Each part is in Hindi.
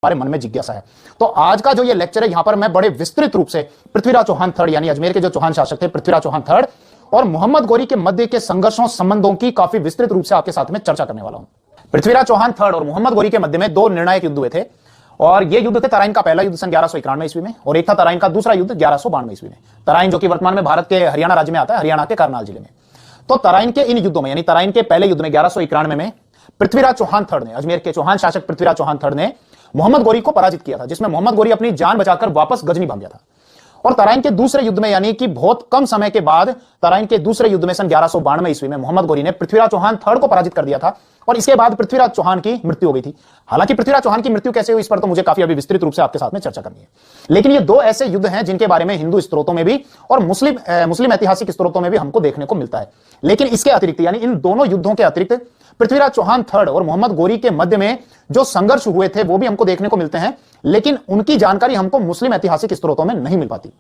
हमारे मन में जिज्ञासा है। तो आज का जो ये लेक्चर है, यहां पर मैं बड़े विस्तृत रूप से पृथ्वीराज चौहान थर्ड यानी अजमेर के जो चौहान शासक थे पृथ्वीराज चौहान थर्ड और मोहम्मद गोरी के मध्य के संघर्षों संबंधों की काफी विस्तृत रूप से आपके साथ में चर्चा करने वाला हूं। पृथ्वीराज चौहान थर्ड और मोहम्मद गोरी के मध्य में दो निर्णायक युद्ध हुए थे और ये युद्ध थे तराइन का पहला युद्ध सन 1191 ईस्वी में और एक था तराइन का दूसरा युद्ध 1192 ईस्वी में। तराइन जो कि वर्तमान में भारत के हरियाणा राज्य में आता है, हरियाणा के करनाल जिले में। तो तराइन के इन युद्धों में यानी तराइन के पहले युद्ध में 1191 में पृथ्वीराज चौहान थर्ड ने, अजमेर के चौहान शासक पृथ्वीराज चौहान थर्ड ने मोहम्मद गोरी को पराजित किया था, जिसमें मोहम्मद गोरी अपनी जान बचाकर वापस गजनी भाग गया था। और तराइन के दूसरे युद्ध में यानी कि बहुत कम समय के बाद तराइन के दूसरे युद्ध में सन 1192 ईस्वी में मोहम्मद गोरी ने पृथ्वीराज चौहान थर्ड को पराजित कर दिया था और इसके बाद पृथ्वीराज चौहान की मृत्यु हो गई थी। हालांकि पृथ्वीराज चौहान की मृत्यु कैसे हुई इस पर तो मुझे काफी अभी विस्तृत रूप से आपके साथ में चर्चा करनी है, लेकिन ये दो ऐसे युद्ध हैं जिनके बारे में हिंदू स्त्रोतों में भी और मुस्लिम ऐतिहासिक स्त्रोतों में भी हमको देखने को मिलता है। लेकिन इसके अतिरिक्त यानी इन दोनों युद्धों के अतिरिक्त पृथ्वीराज चौहान थर्ड और मोहम्मद गोरी के मध्य में जो संघर्ष हुए थे वो भी हमको देखने को मिलते हैं, लेकिन उनकी जानकारी हमको मुस्लिम ऐतिहासिक स्त्रोतों में नहीं मिल पाती।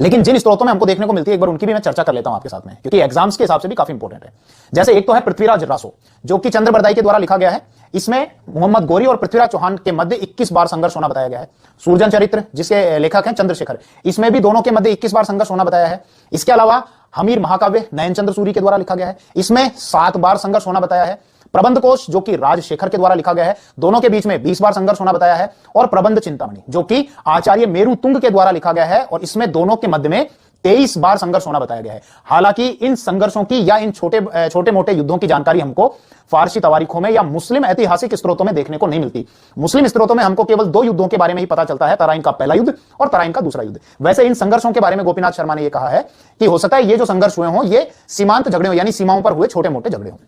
लेकिन जिन स्त्रोतों में हमको देखने को मिलती है एक बार उनकी भी मैं चर्चा कर लेता हूं आपके साथ में, क्योंकि एग्जाम्स के हिसाब से भी काफी इंपॉर्टेंट है। जैसे एक तो है पृथ्वीराज रासो, जो कि चंद्र बरदाई के द्वारा लिखा गया है। इसमें मोहम्मद गोरी और पृथ्वीराज चौहान के मध्य 21 बार संघर्ष होना बताया गया है। सूरजन चरित्र, जिसके लेखक हैं चंद्रशेखर, इसमें भी दोनों के मध्य 21 बार संघर्ष होना बताया है। इसके अलावा हमीर महाकाव्य नयन चंद्र सूरी के द्वारा लिखा गया है, इसमें 7 बार संघर्ष होना बताया है। प्रबंध कोश जो कि राजशेखर के द्वारा लिखा गया है, दोनों के बीच में 20 बार संघर्ष होना बताया है। और प्रबंध चिंतामणि जो कि आचार्य मेरु तुंग के द्वारा लिखा गया है और इसमें दोनों के मध्य में 23 बार संघर्ष होना बताया गया है। हालांकि इन संघर्षों की या इन छोटे मोटे युद्धों की जानकारी हमको फारसी तवारीखों में या मुस्लिम ऐतिहासिक स्त्रोतों में देखने को नहीं मिलती। मुस्लिम स्त्रोतों में हमको केवल 2 युद्धों के बारे में ही पता चलता है, तराइन का पहला युद्ध और तराइन का दूसरा युद्ध। वैसे इन संघर्षों के बारे में गोपीनाथ शर्मा ने यह कहा है कि हो सकता है ये जो संघर्ष हुए हों ये सीमांत झगड़े हो यानी सीमाओं पर हुए छोटे मोटे झगड़े हों।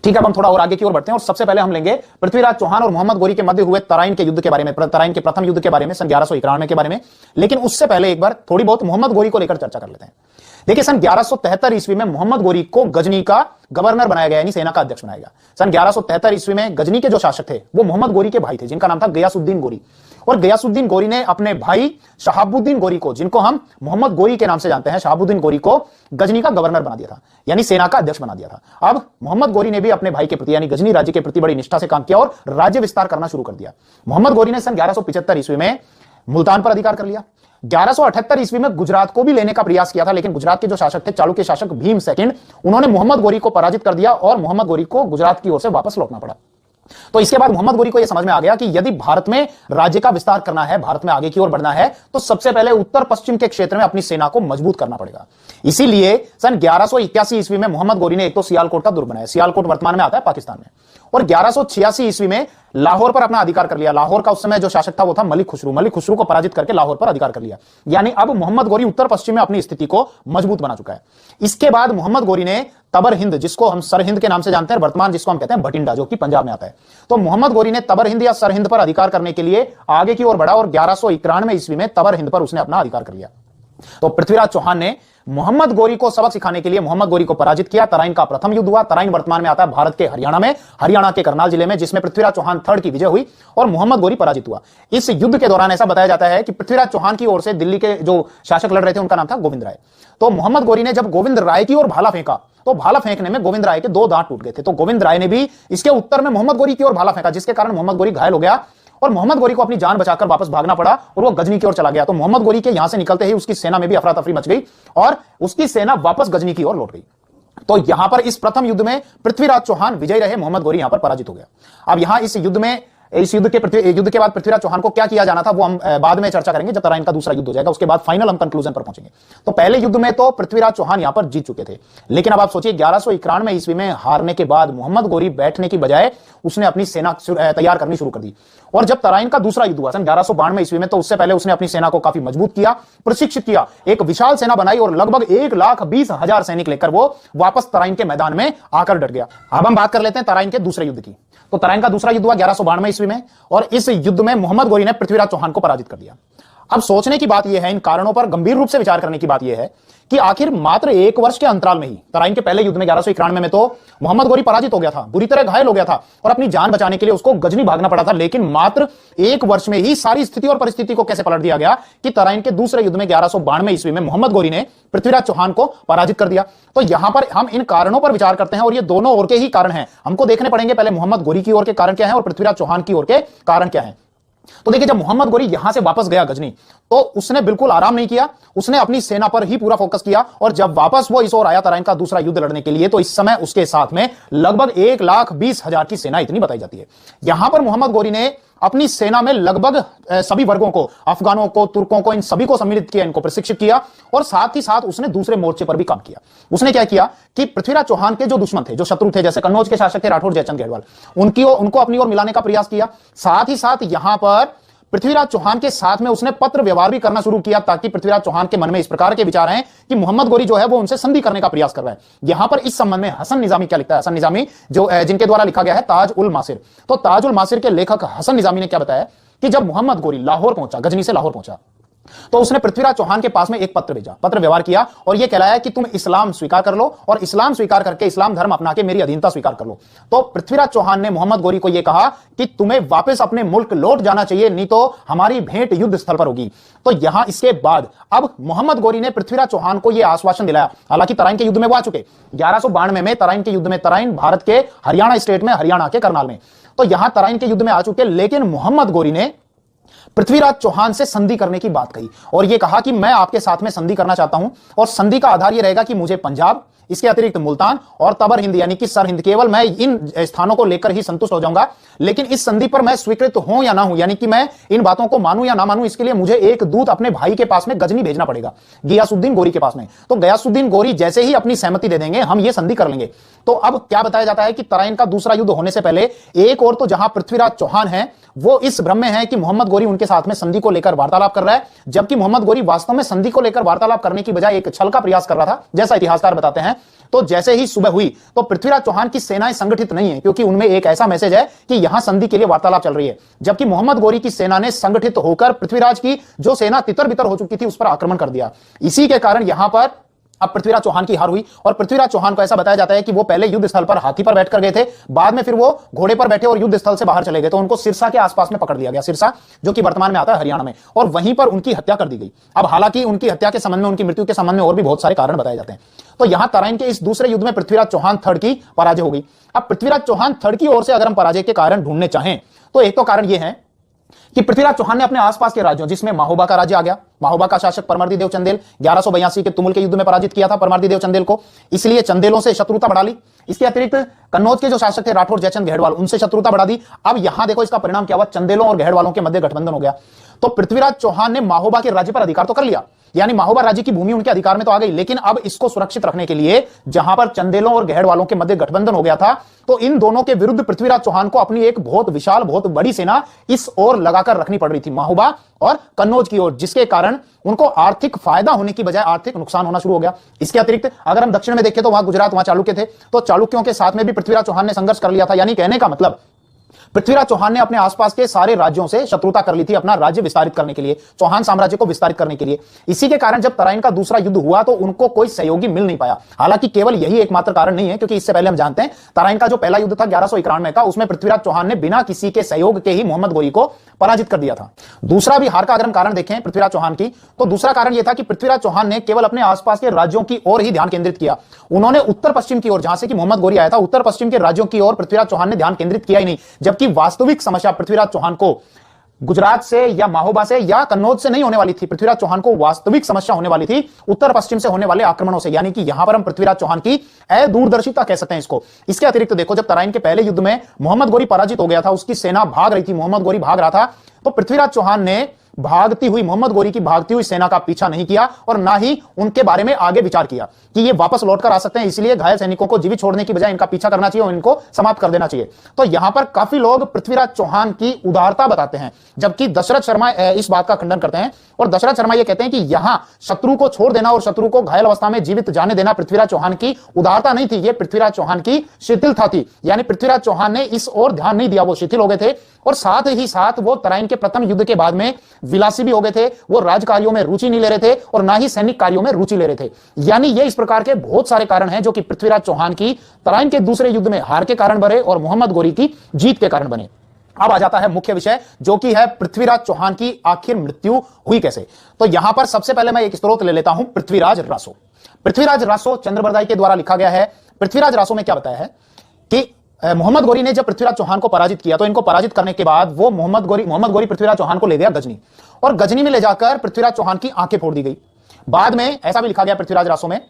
ठीक है, अब हम थोड़ा और आगे की ओर बढ़ते हैं और सबसे पहले हम लेंगे पृथ्वीराज चौहान और मोहम्मद गोरी के मध्य हुए तराइन के युद्ध के बारे में, तराइन के प्रथम युद्ध के बारे में सन 1191 के बारे में। लेकिन उससे पहले एक बार थोड़ी बहुत मोहम्मद गोरी को लेकर चर्चा कर लेते हैं। देखिए, सन 1173 ईस्वी में मोहम्मद गोरी को गजनी का गवर्नर बनाया गया यानी सेना का अध्यक्ष बनाया गया। सन 1173 ईस्वी में गजनी के जो शासक थे वो मोहम्मद गोरी के भाई थे, जिनका नाम था गयासुद्दीन गोरी। और गयासुद्दीन गोरी ने अपने भाई शहाबुद्दीन गोरी को, जिनको हम मोहम्मद गोरी के नाम से जानते हैं, शहाबुद्दीन गोरी को गजनी का गवर्नर बना दिया था यानी सेना का अध्यक्ष बना दिया था। अब मोहम्मद गोरी ने भी अपने भाई के प्रति यानी गजनी राज्य के प्रति बड़ी निष्ठा से काम किया और राज्य विस्तार करना शुरू कर दिया। मोहम्मद गोरी ने सन 1175 ईस्वी में मुल्तान पर अधिकार कर लिया। 1178 ईस्वी में गुजरात को भी लेने का प्रयास किया था, लेकिन गुजरात के जो शासक थे चालुक्य शासक भीम सेकंड, उन्होंने मोहम्मद गोरी को पराजित कर दिया और मोहम्मद गोरी को गुजरात की ओर से वापस लौटना पड़ा। तो इसके बाद मोहम्मद गोरी को यह समझ में आ गया कि यदि भारत में राज्य का विस्तार करना है, भारत में आगे की ओर बढ़ना है, तो सबसे पहले उत्तर पश्चिम के क्षेत्र में अपनी सेना को मजबूत करना पड़ेगा। इसीलिए सन 1181 ईस्वी में मोहम्मद गोरी ने एक तो सियालकोट का दुर्ग बनाया। सियालकोट वर्तमान में आता है पाकिस्तान में। और 1186 ईस्वी में लाहौर पर अपना अधिकार कर लिया। लाहौर का उस समय जो शासक था वो था मलिक खुसरू। मलिक खुसरू को पराजित करके लाहौर पर अधिकार कर लिया। यानी अब मोहम्मद गोरी उत्तर पश्चिम में अपनी स्थिति को मजबूत बना चुका है। इसके बाद मोहम्मद गोरी ने तबर हिंद, जिसको हम सरहिंद के नाम से जानते हैं, वर्तमान जिसको हम कहते हैं भटिंडा, जो कि पंजाब में आता है, तो मोहम्मद गोरी ने तबर हिंद या सरहिंद पर अधिकार करने के लिए आगे की ओर बढ़ा और 1191 ईस्वी में तबर हिंद पर उसने अपना अधिकार कर लिया। तो पृथ्वीराज चौहान ने मोहम्मद गोरी को सबक सिखाने के लिए मोहम्मद गोरी को पराजित किया। तराइन का प्रथम युद्ध हुआ। तराइन वर्तमान में आता है भारत के हरियाणा में, हरियाणा के करनाल जिले में, जिसमें पृथ्वीराज चौहान थर्ड की विजय हुई और मोहम्मद गोरी पराजित हुआ। इस युद्ध के दौरान ऐसा बताया जाता है कि पृथ्वीराज चौहान की ओर से दिल्ली के जो शासक लड़ रहे थे उनका नाम था गोविंद राय। तो मोहम्मद गोरी ने जब गोविंद राय की ओर भाला फेंका तो भाला फेंकने में गोविंद राय के 2 दांत टूट गए थे। तो गोविंद राय ने भी इसके उत्तर में मोहम्मद गोरी की ओर भाला फेंका, जिसके कारण मोहम्मद गोरी घायल हो गया और मोहम्मद गोरी को अपनी जान बचाकर वापस भागना पड़ा और वो गजनी की ओर चला गया। तो मोहम्मद गोरी के यहां से निकलते ही उसकी सेना में भी अफरा तफरी मच गई और उसकी सेना वापस गजनी की ओर लौट गई। तो यहां पर इस प्रथम युद्ध में पृथ्वीराज चौहान विजयी रहे, मोहम्मद गोरी यहां पर पराजित हो गया। अब यहां इस युद्ध के बाद पृथ्वीराज चौहान को क्या किया जाना था वो हम बाद में चर्चा करेंगे, जब तराइन का दूसरा युद्ध हो जाएगा। उसके बाद फाइनल हम कंक्लूजन पर पहुंचेंगे। तो पहले युद्ध में तो पृथ्वीराज चौहान यहां पर जीत चुके थे, लेकिन अब आप सोचिए 1191 ईस्वी में हारने के बाद मोहम्मद गोरी बैठने की बजाय उसने अपनी सेना तैयार करनी शुरू कर दी। और जब तराइन का दूसरा युद्ध हुआ सन 1192 ईस्वी में, तो उससे पहले उसने अपनी सेना को काफी मजबूत किया, प्रशिक्षित किया, एक विशाल सेना बनाई और लगभग 1,20,000 सैनिक लेकर वो वापस तराइन के मैदान में आकर डट गया। अब हम बात कर लेते हैं तराइन के दूसरे युद्ध की। तो तराइन का दूसरा युद्ध हुआ 1192 ईस्वी में और इस युद्ध में मोहम्मद गोरी ने पृथ्वीराज चौहान को पराजित कर दिया। अब सोचने की बात यह है, इन कारणों पर गंभीर रूप से विचार करने की बात यह है कि आखिर मात्र 1 वर्ष के अंतराल में ही, तराइन के पहले युद्ध में 1191 में तो मोहम्मद गोरी पराजित हो गया था, बुरी तरह घायल हो गया था और अपनी जान बचाने के लिए उसको गजनी भागना पड़ा था, लेकिन मात्र 1 वर्ष में ही सारी स्थिति और परिस्थिति को कैसे पलट दिया गया कि तराइन के दूसरे युद्ध में 1192 ईस्वी में मोहम्मद गोरी ने पृथ्वीराज चौहान को पराजित कर दिया। तो यहां पर हम इन कारणों पर विचार करते हैं और ये दोनों ओर के ही कारण हैं। हमको देखने पड़ेंगे पहले मोहम्मद गोरी की ओर के कारण क्या है और पृथ्वीराज चौहान की ओर के कारण क्या है। तो देखिए, जब मोहम्मद गोरी यहां से वापस गया गजनी, तो उसने बिल्कुल आराम नहीं किया, उसने अपनी सेना पर ही पूरा फोकस किया। और जब वापस वो इस ओर आया तराइन का दूसरा युद्ध लड़ने के लिए, तो इस समय उसके साथ में लगभग 1,20,000 की सेना इतनी बताई जाती है। यहां पर मोहम्मद गोरी ने अपनी सेना में लगभग सभी वर्गों को, अफगानों को, तुर्कों को, इन सभी को सम्मिलित किया, इनको प्रशिक्षित किया। और साथ ही साथ उसने दूसरे मोर्चे पर भी काम किया। उसने क्या किया कि पृथ्वीराज चौहान के जो दुश्मन थे, जो शत्रु थे, जैसे कन्नौज के शासक थे राठौर जयचंद गढ़वाल, उनको अपनी ओर मिलाने का प्रयास किया। साथ ही साथ यहां पर पृथ्वीराज चौहान के साथ में उसने पत्र व्यवहार भी करना शुरू किया, ताकि पृथ्वीराज चौहान के मन में इस प्रकार के विचार हैं कि मोहम्मद गोरी जो है वो उनसे संधि करने का प्रयास कर रहा है। यहां पर इस संबंध में हसन निजामी क्या लिखता है, हसन निजामी जो जिनके द्वारा लिखा गया है ताज उल मासिर, तो ताज उल मासिर के लेखक हसन निजामी ने क्या बताया कि जब मोहम्मद गोरी लाहौर पहुंचा, गजनी से लाहौर पहुंचा, तो उसने पृथ्वीराज चौहान के पास में एक पत्र भेजा, पत्र व्यवहार किया और यह कहलाया कि तुम इस्लाम स्वीकार कर लो और इस्लाम स्वीकार करके, इस्लाम धर्म अपना के मेरी अधीनता स्वीकार कर लो। तो पृथ्वीराज चौहान ने मोहम्मद गोरी को यह कहा कि तुम्हें वापस अपने मुल्क लौट जाना चाहिए, नहीं तो हमारी भेंट युद्ध स्थल पर होगी। तो यहां इसके बाद अब मोहम्मद गोरी ने पृथ्वीराज चौहान को यह आश्वासन दिलाया, हालांकि तराइन के युद्ध में वो आ चुके 1192 में, तराइन के युद्ध में, तराइन भारत के हरियाणा स्टेट में, हरियाणा के करनाल में, तो यहां तराइन के युद्ध में आ चुके, लेकिन मोहम्मद गोरी ने पृथ्वीराज चौहान से संधि करने की बात कही और यह कहा कि मैं आपके साथ में संधि करना चाहता हूं और संधि का आधार यह रहेगा कि मुझे पंजाब, इसके अतिरिक्त मुल्तान और तबर हिंद यानी कि सर हिंद, केवल मैं इन स्थानों को लेकर ही संतुष्ट हो जाऊंगा, लेकिन इस संधि पर मैं स्वीकृत हूं या ना हूं, यानी कि मैं इन बातों को मानूं या ना मानूं, इसके लिए मुझे एक दूत अपने भाई के पास में गजनी भेजना पड़ेगा, गियासुद्दीन गोरी के पास में। तो गियासुद्दीन गोरी जैसे ही अपनी सहमति दे देंगे, हम ये संधि कर लेंगे। तो अब क्या बताया जाता है कि तराइन का दूसरा युद्ध होने से पहले एक और तो जहां पृथ्वीराज चौहान है वो इस भ्रम में है कि मोहम्मद गोरी उनके साथ में संधि को लेकर वार्तालाप कर रहा है, जबकि मोहम्मद गोरी वास्तव में संधि को लेकर वार्तालाप करने की बजाय एक छल का प्रयास कर रहा था, जैसा इतिहासकार बताते हैं। तो जैसे ही सुबह हुई तो पृथ्वीराज चौहान की सेनाएं संगठित नहीं है, क्योंकि उनमें एक ऐसा मैसेज है कि यहां संधि के लिए वार्तालाप चल रही है, जबकि मोहम्मद गोरी की सेना ने संगठित होकर पृथ्वीराज की जो सेना तितर बितर हो चुकी थी उस पर आक्रमण कर दिया। इसी के कारण यहां पर अब पृथ्वीराज चौहान की हार हुई और पृथ्वीराज चौहान को ऐसा बताया जाता है कि वो पहले युद्ध स्थल पर हाथी पर बैठकर गए थे, बाद में फिर वो घोड़े पर बैठे और युद्ध स्थल से बाहर चले गए, तो उनको सिरसा के आसपास में पकड़ लिया गया, सिरसा जो कि वर्तमान में आता है हरियाणा में, और वहीं पर उनकी हत्या कर दी गई। अब हालांकि उनकी हत्या के संबंध में, उनकी मृत्यु के संबंध में और भी बहुत सारे कारण बताए जाते हैं। तो यहां तराइन के इस दूसरे युद्ध में पृथ्वीराज चौहान थर्ड की पराजय हो गई। अब पृथ्वीराज चौहान थर्ड की ओर से अगर हम पराजय के कारण ढूंढने चाहें तो एक तो कारण यह है कि पृथ्वीराज चौहान ने अपने आसपास के राज्यों, जिसमें महोबा का राज्य आ गया, महोबा का शासक परमर्दी देव चंदेल 1182 के तुमुल के युद्ध में पराजित किया था परमर्दी देव चंदेल को, इसलिए चंदेलों से शत्रुता बढ़ा ली। इसके अतिरिक्त कन्नौज के जो शासक थे राठौर जयचंद गढ़वाल, उनसे शत्रुता बढ़ा दी। अब यहां देखो इसका परिणाम क्या हुआ, चंदेलों और गढ़वालों के मध्य गठबंधन हो गया। तो पृथ्वीराज चौहान ने महोबा के राज्य पर अधिकार तो कर लिया, यानी महोबा राज्य की भूमि उनके अधिकार में तो आ गई, लेकिन अब इसको सुरक्षित रखने के लिए जहां पर चंदेलों और गढ़वालों के मध्य गठबंधन हो गया था, तो इन दोनों के विरुद्ध पृथ्वीराज चौहान को अपनी एक बहुत विशाल, बहुत बड़ी सेना इस ओर लगाकर रखनी पड़ रही थी, महोबा और कन्नौज की ओर, जिसके कारण उनको आर्थिक फायदा होने की बजाय आर्थिक नुकसान होना शुरू हो गया। इसके अतिरिक्त अगर हम दक्षिण में देखें तो वहां गुजरात, वहां चालुक्य थे, तो चालुक्यों के साथ में भी पृथ्वीराज चौहान ने संघर्ष कर लिया था। यानी कहने का मतलब पृथ्वीराज चौहान ने अपने आसपास के सारे राज्यों से शत्रुता कर ली थी, अपना राज्य विस्तारित करने के लिए, चौहान साम्राज्य को विस्तारित करने के लिए। इसी के कारण जब तराइन का दूसरा युद्ध हुआ तो उनको कोई सहयोगी मिल नहीं पाया। हालांकि केवल यही एकमात्र कारण नहीं है, क्योंकि इससे पहले हम जानते हैं तराइन का जो पहला युद्ध था 1191 का, उसमें पृथ्वीराज चौहान ने बिना किसी के सहयोग के ही मोहम्मद गोरी को पराजित कर दिया था। दूसरा भी हार का अगर हम कारण देखें पृथ्वीराज चौहान की, तो दूसरा कारण यह था कि पृथ्वीराज चौहान ने केवल अपने आसपास के राज्यों की ओर ही ध्यान केंद्रित किया। उन्होंने उत्तर पश्चिम की ओर, जहां से कि मोहम्मद गोरी आया था, उत्तर पश्चिम के राज्यों की ओर पृथ्वीराज चौहान ने ध्यान केंद्रित किया ही नहीं, जबकि वास्तविक समस्या पृथ्वीराज चौहान को गुजरात से या महोबा से या कन्नौज से नहीं होने वाली थी। पृथ्वीराज चौहान को वास्तविक समस्या होने वाली थी उत्तर पश्चिम से होने वाले आक्रमणों से, यानी कि यहां पर हम पृथ्वीराज चौहान की अदूरदर्शिता कह सकते हैं इसको। इसके अतिरिक्त देखो, जब तराइन के पहले युद्ध में मोहम्मद गोरी पराजित हो गया था, उसकी सेना भाग रही थी, मोहम्मद गोरी भाग रहा था, तो पृथ्वीराज चौहान ने भागती हुई, मोहम्मद गोरी की भागती हुई सेना का पीछा नहीं किया और ना ही उनके बारे में आगे विचार किया कि ये वापस लौटकर आ सकते हैं, इसलिए घायल सैनिकों को जीवित छोड़ने की बजाय इनका पीछा करना चाहिए और इनको समाप्त कर देना चाहिए। तो यहां पर काफी लोग पृथ्वीराज चौहान की उदारता बताते हैं, जबकि दशरथ शर्मा इस बात का खंडन करते हैं और दशरथ शर्मा ये कहते हैं कि यहां शत्रु को छोड़ देना और शत्रु को घायल अवस्था में जीवित जाने देना पृथ्वीराज चौहान की उदारता नहीं थी, ये पृथ्वीराज चौहान की शिथिलता थी। यानी पृथ्वीराज चौहान ने इस ओर ध्यान नहीं दिया, वो शिथिल हो गए थे और साथ ही साथ वो तराइन के प्रथम युद्ध के बाद में विलासी भी हो गए थे, वो राजकार्यों में रुचि नहीं ले रहे थे और ना ही सैनिक कार्यों में रुचि ले रहे थे। यानी ये इस प्रकार के बहुत सारे कारण हैं जो कि पृथ्वीराज चौहान की तराइन के दूसरे युद्ध में हार के कारण बने और मोहम्मद गोरी की जीत के कारण बने। अब आ जाता है मुख्य विषय, जो कि है पृथ्वीराज चौहान की आखिर मृत्यु हुई कैसे। तो यहां पर सबसे पहले मैं एक स्रोत ले लेता हूं, पृथ्वीराज रासो। पृथ्वीराज रासो चंद्रबरदाई के द्वारा लिखा गया है। पृथ्वीराज रासो में क्या बताया है कि मोहम्मद गोरी ने जब पृथ्वीराज चौहान को पराजित किया तो इनको पराजित करने के बाद वो मोहम्मद गोरी पृथ्वीराज चौहान को ले गया गजनी, और गजनी में ले जाकर पृथ्वीराज चौहान की आंखें फोड़ दी गई। बाद में ऐसा भी लिखा गया पृथ्वीराज रासो में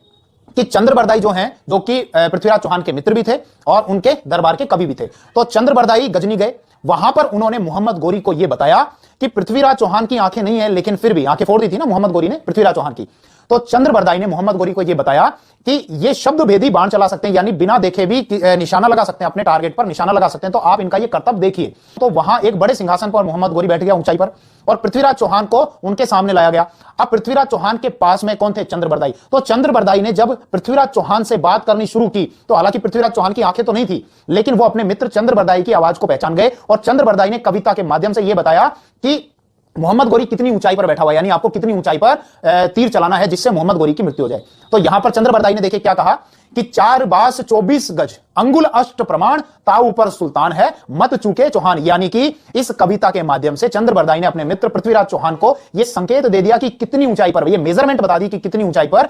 कि चंद्रबरदाई जो हैं, जो कि पृथ्वीराज चौहान के मित्र भी थे और उनके दरबार के कवि भी थे, तो चंद्रबरदाई गजनी गए, वहां पर उन्होंने मोहम्मद गोरी को यह बताया कि पृथ्वीराज चौहान की आंखें नहीं है, लेकिन फिर भी आंखें फोड़ दी थी ना मोहम्मद गोरी ने पृथ्वीराज चौहान की। तो चंद्रबरदाई ने मोहम्मद गोरी को यह बताया कि ये शब्द भेदी बाण चला सकते हैं, यानी बिना देखे भी निशाना लगा सकते हैं, अपने टारगेट पर निशाना लगा सकते हैं, तो आप इनका ये कर्तव्य देखिए। तो वहां एक बड़े सिंहासन पर मोहम्मद गोरी बैठ गया ऊंचाई पर, और पृथ्वीराज चौहान को उनके सामने लाया गया। अब पृथ्वीराज चौहान के पास में कौन थे? चंद्रबरदाई। तो चंद्रबरदाई ने जब पृथ्वीराज चौहान से बात करनी शुरू की, तो हालांकि पृथ्वीराज चौहान की आंखें तो नहीं थी, लेकिन वो अपने मित्र चंद्रबरदाई की आवाज को पहचान गए, और चंद्रबरदाई ने कविता के माध्यम से यह बताया कि मोहम्मद गोरी कितनी ऊंचाई पर बैठा हुआ है, यानी आपको कितनी ऊंचाई पर तीर चलाना है जिससे मोहम्मद गोरी की मृत्यु हो जाए। तो यहां पर चंद्रबरदाई ने देखे क्या कहा कि 4 बास 24 गज अंगुल अष्ट प्रमाण ताऊ पर सुल्तान है मत चूके चौहान, यानी कि इस कविता के माध्यम से चंद्रबरदाई ने अपने मित्र पृथ्वीराज चौहान को यह संकेत दे दिया कि कितनी ऊंचाई पर, यह मेजरमेंट बता दी कि कितनी ऊंचाई पर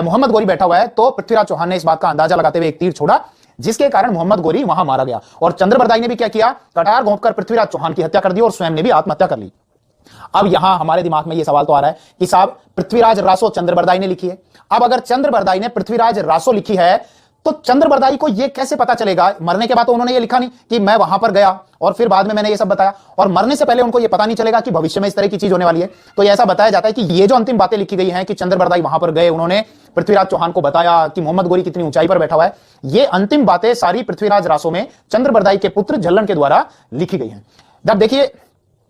मोहम्मद गोरी बैठा हुआ है। तो पृथ्वीराज चौहान ने इस बात का अंदाजा लगाते हुए एक तीर छोड़ा, जिसके कारण मोहम्मद गोरी वहां मारा गया। और चंद्रबरदाई ने भी क्या किया? कटार घोंपकर पृथ्वीराज चौहान की हत्या कर दी और स्वयं ने भी आत्महत्या कर ली। अब यहां हमारे दिमाग में यह सवाल तो आ रहा है कि साहब पृथ्वीराज रासो चंद्रबरदाई ने लिखी है। अब अगर चंद्रबरदाई ने पृथ्वीराज रासो लिखी है तो चंद्रबरदाई को यह कैसे पता चलेगा? मरने के बाद तो उन्होंने यह लिखा नहीं कि मैं वहां पर गया और फिर बाद में मैंने यह सब बताया, और मरने से पहले उनको यह पता नहीं चलेगा कि भविष्य में इस तरह की चीज होने वाली है। तो ऐसा बताया जाता है कि ये जो अंतिम बातें लिखी गई हैं कि चंद्रबरदाई वहां पर गए, उन्होंने पृथ्वीराज चौहान को बताया कि मोहम्मद गोरी कितनी ऊंचाई पर बैठा हुआ है, ये अंतिम बातें सारी पृथ्वीराज रासो में चंद्रबरदाई के पुत्र झल्लन के द्वारा लिखी गई हैं। जब देखिए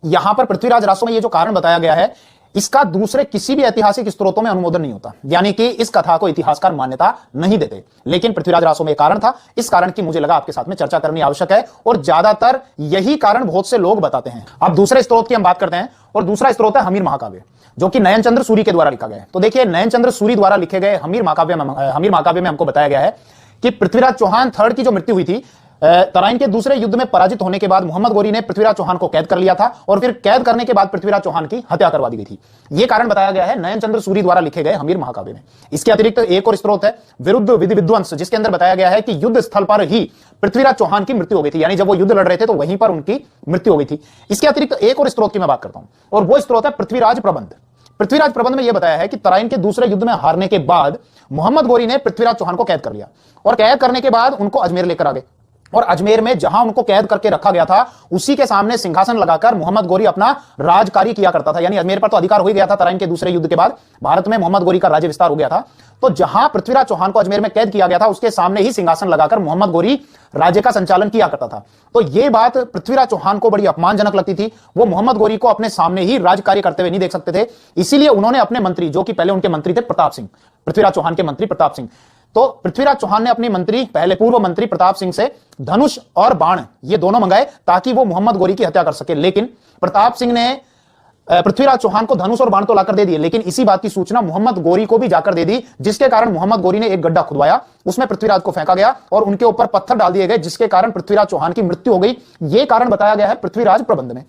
यहां पर पृथ्वीराज रासो में ये जो कारण बताया गया है, इसका दूसरे किसी भी ऐतिहासिक स्रोतों में अनुमोदन नहीं होता, यानी कि इस कथा को इतिहासकार मान्यता नहीं देते, लेकिन पृथ्वीराज रासो में कारण था। इस कारण की मुझे लगा आपके साथ में चर्चा करनी आवश्यक है, और ज्यादातर यही कारण बहुत से लोग बताते हैं। अब दूसरे स्रोत की हम बात करते हैं, और दूसरा स्रोत है हमीर महाकाव्य, जो कि नयन चंद्र सूरी के द्वारा लिखा गया है। तो देखिए नयन चंद्र सूरी द्वारा लिखे गए हमीर महाकाव्य में हमको बताया गया है कि पृथ्वीराज चौहान थर्ड की जो मृत्यु हुई थी, तराइन के दूसरे युद्ध में पराजित होने के बाद मोहम्मद गोरी ने पृथ्वीराज चौहान को कैद कर लिया था, और फिर कैद करने के बाद पृथ्वीराज चौहान की हत्या करवा दी गई थी। यह कारण बताया गया है नयन चंद्र सूरी द्वारा लिखे गए हमीर महाकाव्य में। इसके अतिरिक्त एक और स्रोत है विरुद्ध विधि विध्वंस, जिसके अंदर बताया गया है कि युद्ध स्थल पर ही पृथ्वीराज चौहान की मृत्यु हो गई थी, यानी जब वो युद्ध लड़ रहे थे तो वहीं पर उनकी मृत्यु हो गई थी। इसके अतिरिक्त एक और स्रोत की मैं बात करता हूं, और वो स्रोत है पृथ्वीराज प्रबंध। पृथ्वीराज प्रबंध में यह बताया है कि तराइन के दूसरे युद्ध में हारने के बाद मोहम्मद गोरी ने पृथ्वीराज चौहान को कैद कर लिया, और कैद करने के बाद उनको अजमेर लेकर आ गए, और अजमेर में जहां उनको कैद करके रखा गया था उसी के सामने सिंहासन लगाकर मोहम्मद गोरी अपना राजकार्य किया करता था। यानी अजमेर पर तो अधिकार हो ही गया था, तराइन के दूसरे युद्ध के बाद भारत में मोहम्मद गोरी का राज्य विस्तार हो गया था। तो जहां पृथ्वीराज चौहान को अजमेर में कैद किया गया था उसके सामने ही सिंहासन लगाकर मोहम्मद गोरी राज्य का संचालन किया करता था। तो यह बात पृथ्वीराज चौहान को बड़ी अपमानजनक लगती थी। वो मोहम्मद गोरी को अपने सामने ही राजकार्य करते हुए नहीं देख सकते थे, इसीलिए उन्होंने अपने मंत्री, जो कि पहले उनके मंत्री थे प्रताप सिंह, पृथ्वीराज चौहान के मंत्री प्रताप सिंह, तो पृथ्वीराज चौहान ने अपने मंत्री, पहले पूर्व मंत्री प्रताप सिंह से धनुष और बाण ये दोनों मंगाए ताकि वो मोहम्मद गोरी की हत्या कर सके। लेकिन प्रताप सिंह ने पृथ्वीराज चौहान को धनुष और बाण तो लाकर दे दिए, लेकिन इसी बात की सूचना मोहम्मद गोरी को भी जाकर दे दी, जिसके कारण मोहम्मद गोरी ने एक गड्ढा खुदवाया, उसमें पृथ्वीराज को फेंका गया और उनके ऊपर पत्थर डाल दिए गए, जिसके कारण पृथ्वीराज चौहान की मृत्यु हो गई। यह कारण बताया गया है पृथ्वीराज प्रबंध में।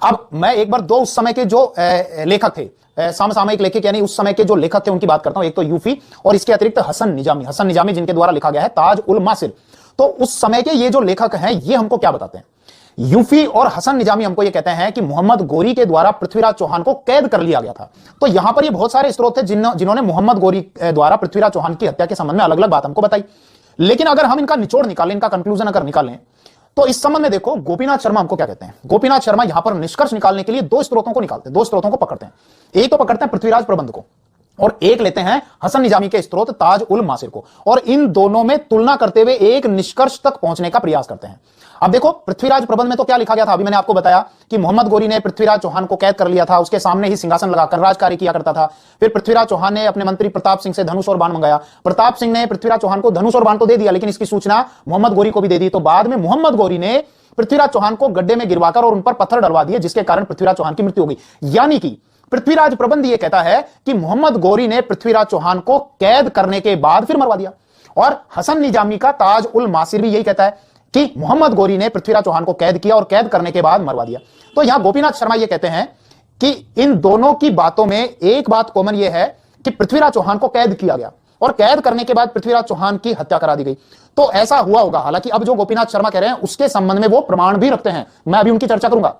अब मैं एक बार दो उस समय के जो लेखक थे, समसामयिक लेखक यानी उस समय के जो लेखक थे उनकी बात करता हूं। एक तो यूफी और इसके अतिरिक्त हसन निजामी जिनके द्वारा लिखा गया है ताज उल मासिर। तो उस समय के ये जो लेखक हैं ये हमको क्या बताते हैं? यूफी और हसन निजामी हमको ये कहते हैं कि मोहम्मद गोरी के द्वारा पृथ्वीराज चौहान को कैद कर लिया गया था। तो यहां पर ये बहुत सारे स्रोत थे जिन्होंने मोहम्मद गोरी द्वारा पृथ्वीराज चौहान की हत्या के संबंध में अलग अलग बात हमको बताई। लेकिन अगर हम इनका निचोड़ निकालें, इनका कंक्लूजन अगर निकालें, तो इस संबंध में देखो गोपीनाथ शर्मा हमको क्या कहते हैं। गोपीनाथ शर्मा यहां पर निष्कर्ष निकालने के लिए दो स्रोतों को निकालते हैं, दो स्रोतों को पकड़ते हैं। एक तो पकड़ते हैं पृथ्वीराज प्रबंध को, और एक लेते हैं हसन निजामी के स्रोत ताज उल मासिर को, और इन दोनों में तुलना करते हुए एक निष्कर्ष तक पहुंचने का प्रयास करते हैं। अब देखो पृथ्वीराज प्रबंध में तो क्या लिखा गया था, अभी मैंने आपको बताया कि मोहम्मद गोरी ने पृथ्वीराज चौहान को कैद कर लिया था, उसके सामने ही सिंहासन लगाकर राजकार्य किया करता था। फिर पृथ्वीराज चौहान ने अपने मंत्री प्रताप सिंह से धनुष और बाण मंगाया। प्रताप सिंह ने पृथ्वीराज चौहान को धनुष और बाण तो दे दिया, लेकिन इसकी सूचना मोहम्मद गोरी को भी दे दी। तो बाद में मोहम्मद गोरी ने पृथ्वीराज चौहान को गड्ढे में गिरवाकर और उन पर पत्थर डलवा दिए, जिसके कारण पृथ्वीराज चौहान की मृत्यु हो गई। यानी कि पृथ्वीराज प्रबंध यह कहता है कि मोहम्मद गोरी ने पृथ्वीराज चौहान को कैद करने के बाद फिर मरवा दिया, और हसन निजामी का ताज उल मासिर भी यही कहता है कि मोहम्मद गोरी ने पृथ्वीराज चौहान को कैद किया और कैद करने के बाद मरवा दिया। तो यहां गोपीनाथ शर्मा यह कहते हैं कि इन दोनों की बातों में एक बात कॉमन यह है कि पृथ्वीराज चौहान को कैद किया गया, और कैद करने के बाद पृथ्वीराज चौहान की हत्या करा दी गई। तो ऐसा हुआ होगा। हालांकि अब जो गोपीनाथ शर्मा कह रहे हैं उसके संबंध में वो प्रमाण भी रखते हैं, मैं अभी उनकी चर्चा करूंगा।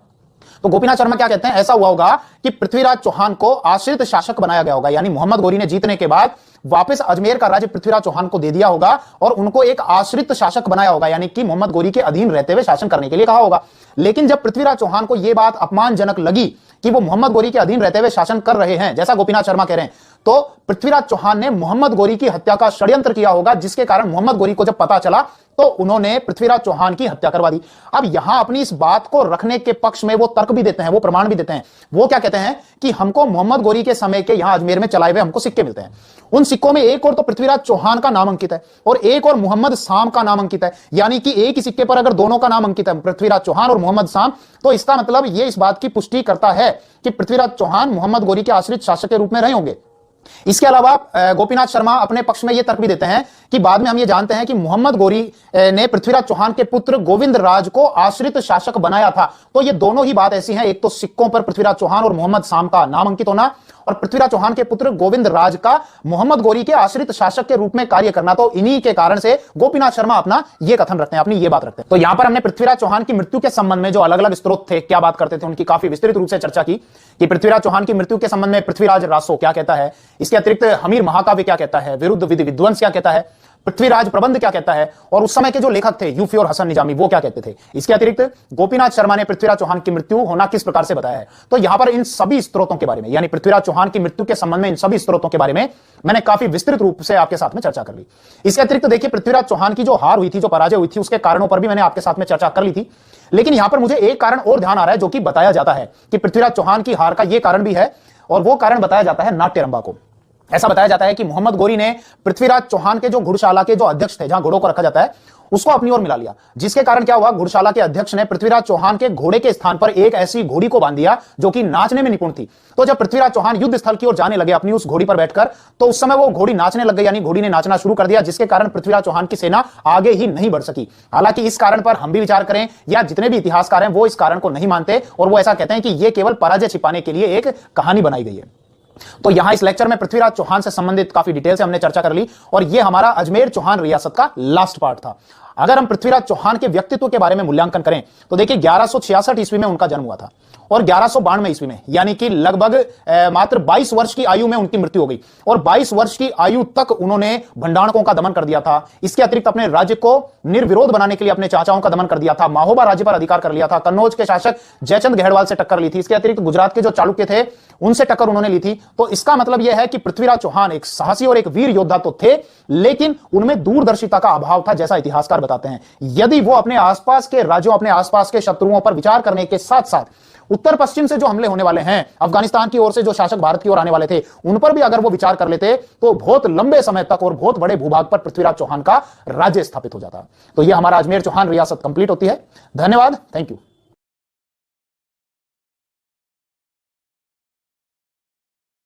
तो गोपीनाथ शर्मा क्या कहते हैं, ऐसा हुआ होगा कि पृथ्वीराज चौहान को आश्रित शासक बनाया गया होगा, यानी मोहम्मद गोरी ने जीतने के बाद वापस अजमेर का राज्य पृथ्वीराज चौहान को दे दिया होगा और उनको एक आश्रित शासक बनाया होगा, यानी कि मोहम्मद गोरी के अधीन रहते हुए शासन करने के लिए कहा होगा। लेकिन जब पृथ्वीराज चौहान को यह बात अपमानजनक लगी कि वो मोहम्मद गोरी के अधीन रहते हुए शासन कर रहे हैं, जैसा गोपीनाथ शर्मा कह रहे हैं, तो पृथ्वीराज चौहान ने मोहम्मद गोरी की हत्या का षड्यंत्र किया होगा, जिसके कारण मोहम्मद गोरी को जब पता चला तो उन्होंने पृथ्वीराज चौहान की हत्या करवा दी। अब यहां अपनी इस बात को रखने के पक्ष में वो तर्क भी देते हैं, वो प्रमाण भी देते हैं। वो क्या कहते हैं कि हमको मोहम्मद गोरी के समय के यहां अजमेर में चलाए हुए हमको सिक्के मिलते हैं। उन सिक्कों में एक और तो पृथ्वीराज चौहान का नाम अंकित है और एक और मोहम्मद साम का नाम अंकित है, यानी कि एक ही सिक्के पर अगर दोनों का नाम अंकित है, पृथ्वीराज चौहान और मोहम्मद साम, तो इसका मतलब यह इस बात की पुष्टि करता है कि पृथ्वीराज चौहान मोहम्मद गोरी के आश्रित शासक के रूप में रहे होंगे। इसके अलावा गोपीनाथ शर्मा अपने पक्ष में यह तर्क भी देते हैं कि बाद में हम यह जानते हैं कि मोहम्मद गोरी ने पृथ्वीराज चौहान के पुत्र गोविंद राज को आश्रित शासक बनाया था। तो ये दोनों ही बात ऐसी हैं, एक तो सिक्कों पर पृथ्वीराज चौहान और मोहम्मद साम का नाम अंकित होना और पृथ्वीराज चौहान के पुत्र गोविंद राज का मोहम्मद गोरी के आश्रित शासक के रूप में कार्य करना। तो इन्हीं के कारण से गोपीनाथ शर्मा अपना यह कथन रखते हैं, अपनी यह बात रखते हैं। तो यहां पर हमने पृथ्वीराज चौहान की मृत्यु के संबंध में जो अलग अलग स्रोत थे, क्या बात करते थे, उनकी काफी विस्तृत रूप से चर्चा की कि पृथ्वीराज चौहान की मृत्यु के संबंध में पृथ्वीराज रासो क्या कहता है, इसके अतिरिक्त हमीर महाकाव्य क्या कहता है, विरुद्ध विधि विध्वंस क्या कहता है, पृथ्वीराज प्रबंध क्या कहता है और उस समय के जो लेखक थे यूफी और हसन निजामी वो क्या कहते थे। इसके अतिरिक्त गोपीनाथ शर्मा ने पृथ्वीराज चौहान की मृत्यु होना किस प्रकार से बताया है। तो यहां पर इन सभी स्रोतों के बारे में, यानी पृथ्वीराज चौहान की मृत्यु के संबंध में इन सभी स्रोतों के बारे में मैंने काफी विस्तृत रूप से आपके साथ में चर्चा कर ली। इसके अतिरिक्त देखिए, पृथ्वीराज चौहान की जो हार हुई थी, जो पराजय हुई थी, उसके कारणों पर भी मैंने आपके साथ में चर्चा कर ली थी। लेकिन यहां पर मुझे एक कारण और ध्यान आ रहा है जो कि बताया जाता है कि पृथ्वीराज चौहान की हार का यह कारण भी है, और वो कारण बताया जाता है नाट्यरंभा को। ऐसा बताया जाता है कि मोहम्मद गोरी ने पृथ्वीराज चौहान के जो घुड़शाला के जो अध्यक्ष थे, जहां घोड़ों को रखा जाता है, उसको अपनी ओर मिला लिया, जिसके कारण क्या हुआ, घुड़शाला के अध्यक्ष ने पृथ्वीराज चौहान के घोड़े के स्थान पर एक ऐसी घोड़ी को बांध दिया जो कि नाचने में निपुण थी। तो जब पृथ्वीराज चौहान युद्ध स्थल की ओर जाने लगे अपनी उस घोड़ी पर बैठकर, तो उस समय वो घोड़ी नाचने लग गई, यानी घोड़ी ने नाचना शुरू कर दिया, जिसके कारण पृथ्वीराज चौहान की सेना आगे ही नहीं बढ़ सकी। हालांकि इस कारण पर हम भी विचार करें या जितने भी इतिहासकार हैं वो इस कारण को नहीं मानते और वो ऐसा कहते हैं कि यह केवल पराजय छिपाने के लिए एक कहानी बनाई गई है। तो यहां इस लेक्चर में पृथ्वीराज चौहान से संबंधित काफी डिटेल से हमने चर्चा कर ली और यह हमारा अजमेर चौहान रियासत का लास्ट पार्ट था। अगर हम पृथ्वीराज चौहान के व्यक्तित्व के बारे में मूल्यांकन करें तो देखिए 1166 ईस्वी में उनका जन्म हुआ था और 1192 ईस्वी में, यानी कि लगभग मात्र 22 वर्ष की आयु में उनकी मृत्यु हो गई और 22 वर्ष की आयु तक उन्होंने भंडाणकों का दमन कर दिया था। इसके अतिरिक्त अपने राज्य को निर्विरोध बनाने के लिए अपने चाचाओं का दमन कर दिया था, माहोबा राज्य पर अधिकार कर लिया था, कन्नौज के शासक जयचंद गहड़वाल से टक्कर ली थी, इसके अतिरिक्त गुजरात के जो चालुक्य थे उनसे टक्कर उन्होंने ली थी। तो इसका मतलब यह है कि पृथ्वीराज चौहान एक साहसी और एक वीर योद्धा तो थे, लेकिन उनमें दूरदर्शिता का अभाव था, जैसा इतिहासकार बताते हैं। यदि वो अपने आसपास के राज्यों, अपने आसपास के शत्रुओं पर विचार करने के साथ साथ उत्तर पश्चिम से जो हमले होने वाले हैं, अफगानिस्तान की ओर से जो शासक भारत की ओर आने वाले थे, उन पर भी अगर वो विचार कर लेते तो बहुत लंबे समय तक और बहुत बड़े भूभाग पर पृथ्वीराज चौहान का राज्य स्थापित हो जाता। तो यह हमारा अजमेर चौहान रियासत कंप्लीट होती है। धन्यवाद, थैंक यू।